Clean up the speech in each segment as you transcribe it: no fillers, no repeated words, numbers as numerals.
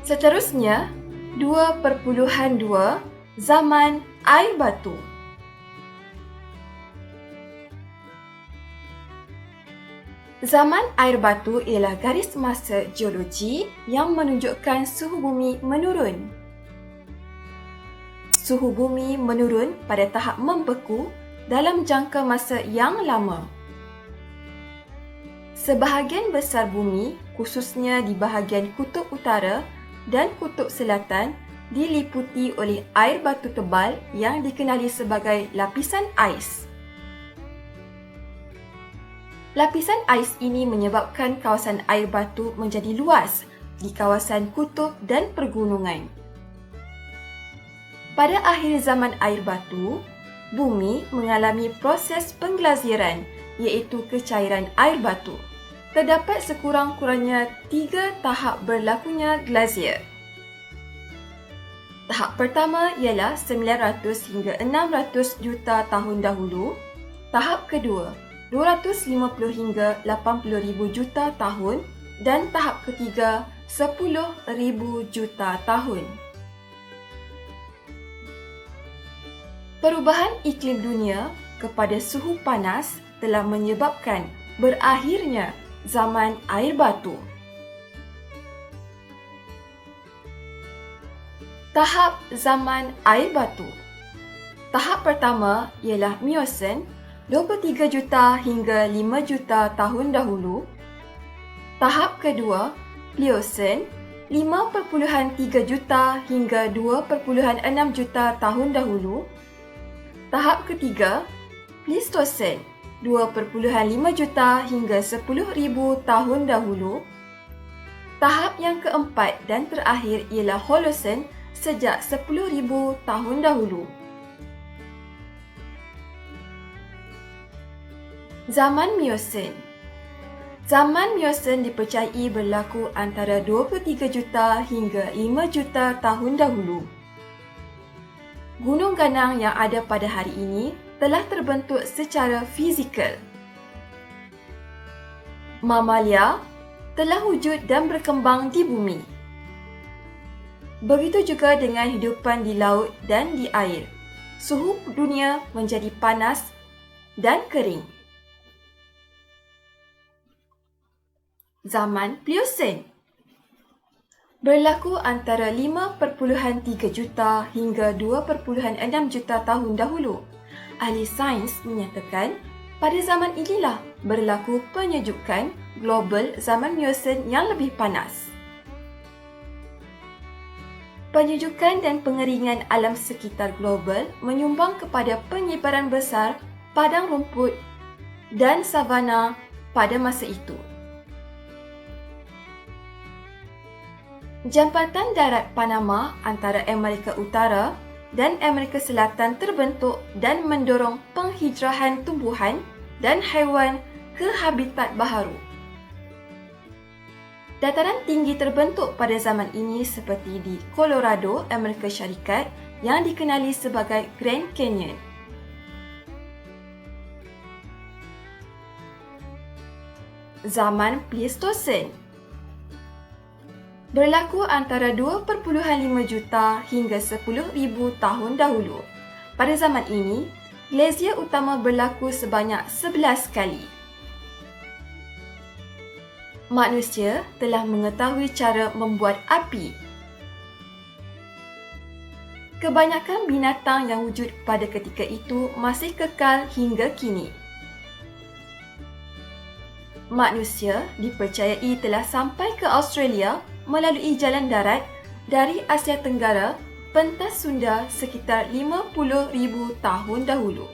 Seterusnya, 2.2 Zaman Air Batu. Zaman air batu ialah garis masa geologi yang menunjukkan suhu bumi menurun. Suhu bumi menurun pada tahap membeku dalam jangka masa yang lama. Sebahagian besar bumi, khususnya di bahagian kutub utara dan kutub selatan, diliputi oleh air batu tebal yang dikenali sebagai lapisan ais. Lapisan ais ini menyebabkan kawasan air batu menjadi luas di kawasan kutub dan pergunungan. Pada akhir zaman air batu, bumi mengalami proses pengglasiran iaitu kecairan air batu. Terdapat sekurang-kurangnya 3 tahap berlakunya glasier. Tahap pertama ialah 900 hingga 600 juta tahun dahulu. Tahap kedua 250 hingga 80,000 juta tahun dan tahap ketiga 10,000 juta tahun. Perubahan iklim dunia kepada suhu panas telah menyebabkan berakhirnya zaman air batu. Tahap zaman air batu. Tahap pertama ialah Miocene, 23 juta hingga 5 juta tahun dahulu. Tahap kedua, Pliocene, 5.3 juta hingga 2.6 juta tahun dahulu. Tahap ketiga, Pleistocene, 2.5 juta hingga 10,000 tahun dahulu. Tahap yang keempat dan terakhir ialah Holocene sejak 10,000 tahun dahulu. Zaman Miocene. Zaman Miocene dipercayai berlaku antara 23 juta hingga 5 juta tahun dahulu. Gunung ganang yang ada pada hari ini telah terbentuk secara fizikal. Mamalia telah wujud dan berkembang di bumi. Begitu juga dengan hidupan di laut dan di air. Suhu dunia menjadi panas dan kering. Zaman Pliocene berlaku antara 5.3 juta hingga 2.6 juta tahun dahulu. Ahli sains menyatakan pada zaman inilah berlaku penyejukan global zaman Miocene yang lebih panas. Penyejukan dan pengeringan alam sekitar global menyumbang kepada penyebaran besar padang rumput dan savana pada masa itu. Jambatan darat Panama antara Amerika Utara dan Amerika Selatan terbentuk dan mendorong penghijrahan tumbuhan dan haiwan ke habitat baharu. Dataran tinggi terbentuk pada zaman ini seperti di Colorado, Amerika Syarikat yang dikenali sebagai Grand Canyon. Zaman Pleistocene berlaku antara 2.5 juta hingga 10,000 tahun dahulu. Pada zaman ini, glasier utama berlaku sebanyak 11 kali. Manusia telah mengetahui cara membuat api. Kebanyakan binatang yang wujud pada ketika itu masih kekal hingga kini. Manusia dipercayai telah sampai ke Australia melalui jalan darat dari Asia Tenggara, pentas Sunda sekitar 50,000 tahun dahulu.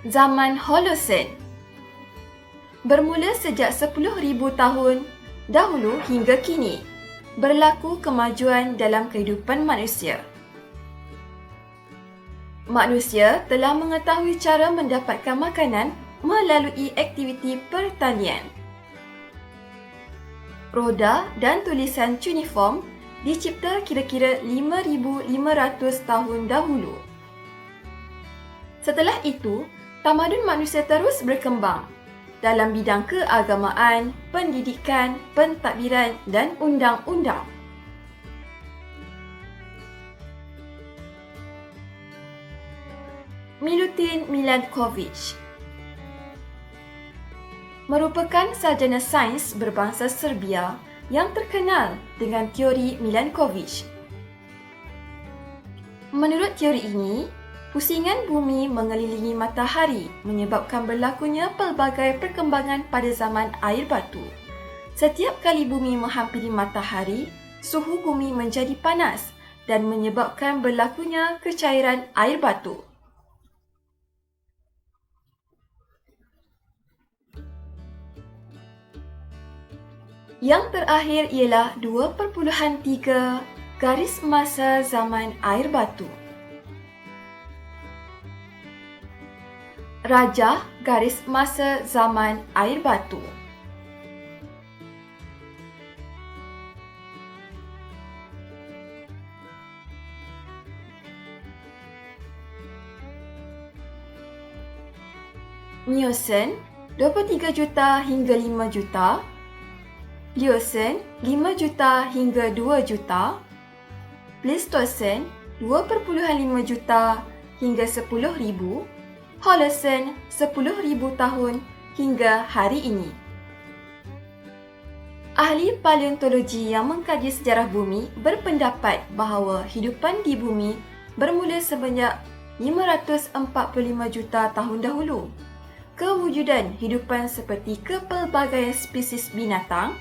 Zaman Holocene bermula sejak 10,000 tahun dahulu hingga kini. Berlaku kemajuan dalam kehidupan manusia. Manusia telah mengetahui cara mendapatkan makanan melalui aktiviti pertanian. Roda dan tulisan cuneiform dicipta kira-kira 5,500 tahun dahulu. Setelah itu, tamadun manusia terus berkembang. dalam bidang keagamaan, pendidikan, pentadbiran dan undang-undang. Milutin Milankovic merupakan sarjana sains berbangsa Serbia yang terkenal dengan teori Milankovic. Menurut teori ini, pusingan bumi mengelilingi matahari menyebabkan berlakunya pelbagai perkembangan pada zaman air batu. Setiap kali bumi menghampiri matahari, suhu bumi menjadi panas dan menyebabkan berlakunya kecairan air batu. Yang terakhir ialah 2.3 garis masa zaman air batu. Rajah garis masa zaman air batu. Miocene 23 juta hingga 5 juta. Pliocene 5 juta hingga 2 juta. Pleistocene 2.5 juta hingga 10,000. Holocene 10,000 tahun hingga hari ini. Ahli paleontologi yang mengkaji sejarah bumi berpendapat bahawa hidupan di bumi bermula sebanyak 545 juta tahun dahulu. Kewujudan hidupan seperti kepelbagaian spesies binatang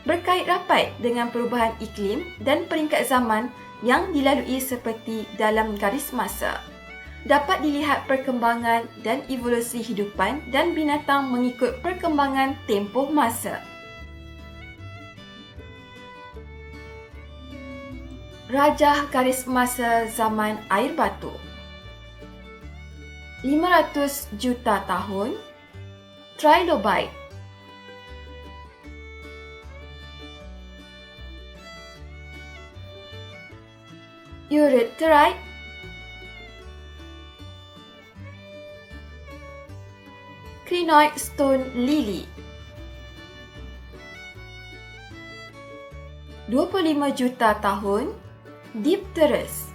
berkait rapat dengan perubahan iklim dan peringkat zaman yang dilalui seperti dalam garis masa. Dapat dilihat perkembangan dan evolusi hidupan dan binatang mengikut perkembangan tempoh masa. Rajah garis masa zaman air batu 500 juta tahun. Trilobite Eurythrite Crinoid stone lily 25 juta tahun. Dipterus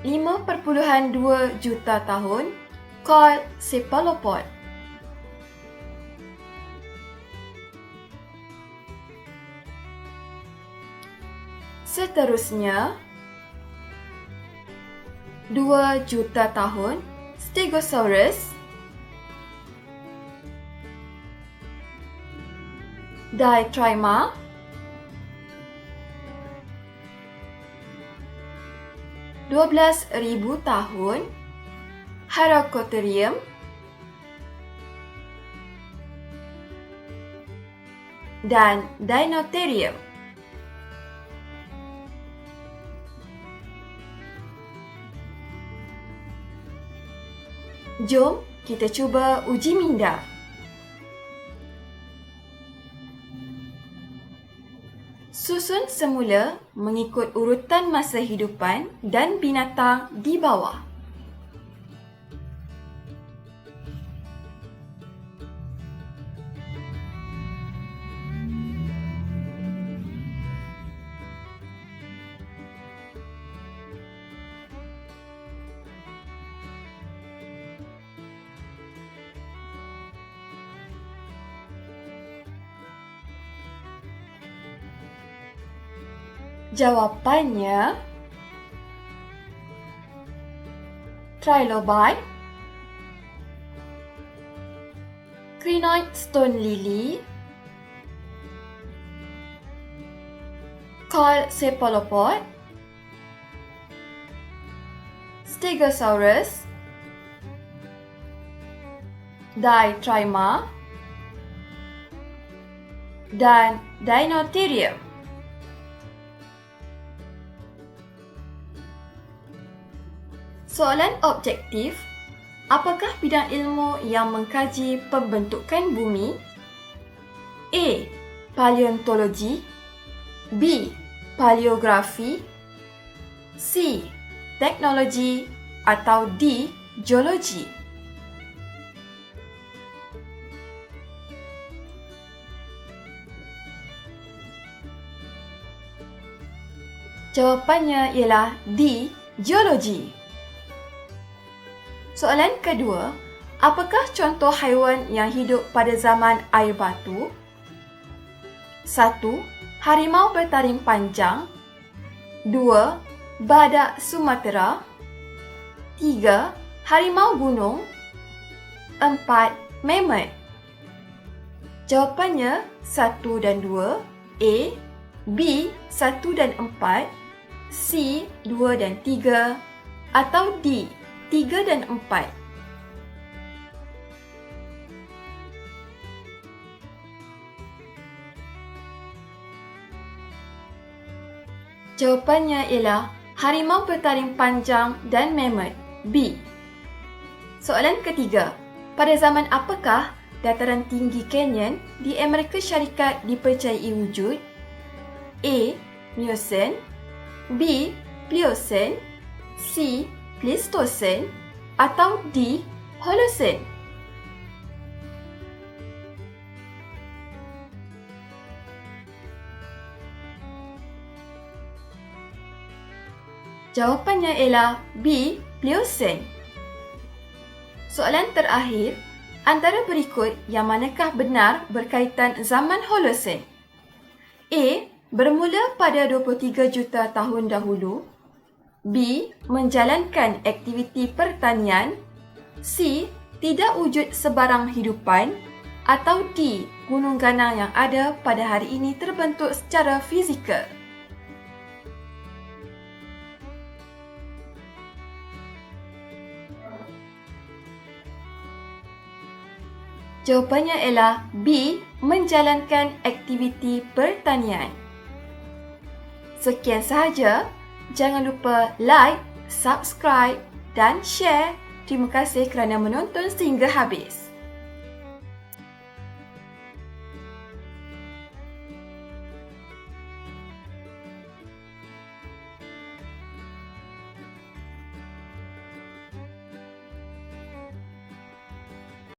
5.2 juta tahun. Coil cephalopod seterusnya 2 juta tahun. Stegosaurus Ditryma 12,000 tahun. Hyracotherium dan Dinotherium. Jom kita cuba uji minda. Susun semula mengikut urutan masa hidupan dan binatang di bawah. Jawapannya Trilobite, Crinoid stone lily, Coil cephalopod, Stegosaurus, Ditryma, dan Dinotherium. Soalan objektif, apakah bidang ilmu yang mengkaji pembentukan bumi? A. Paleontologi, B. Paleografi, C. Teknologi, atau D. geologi. Jawapannya ialah D, geologi. Soalan kedua, apakah contoh haiwan yang hidup pada zaman air batu? 1. Harimau bertaring panjang. 2. Badak Sumatera. 3. Harimau gunung. 4. Mammoth. Jawapannya 1 dan 2, A, B 1 dan 4, C 2 dan 3, atau D 3 dan 4. Jawapannya ialah harimau bertaring panjang dan mammoth, B. Soalan ketiga, pada zaman apakah dataran tinggi Canyon di Amerika Syarikat dipercayai wujud? A. Miocene, B. Pliocene, C. Pleistocene, atau D. Holocene. Jawapannya ialah B. Pliocene. Soalan terakhir, antara berikut yang manakah benar berkaitan zaman Holocene? A. Bermula pada 23 juta tahun dahulu. B. Menjalankan aktiviti pertanian. C. Tidak wujud sebarang hidupan. Atau D. Gunung ganang yang ada pada hari ini terbentuk secara fizikal. Jawapannya ialah B. Menjalankan aktiviti pertanian. Sekian sahaja. Jangan lupa like, subscribe dan share. Terima kasih kerana menonton sehingga habis.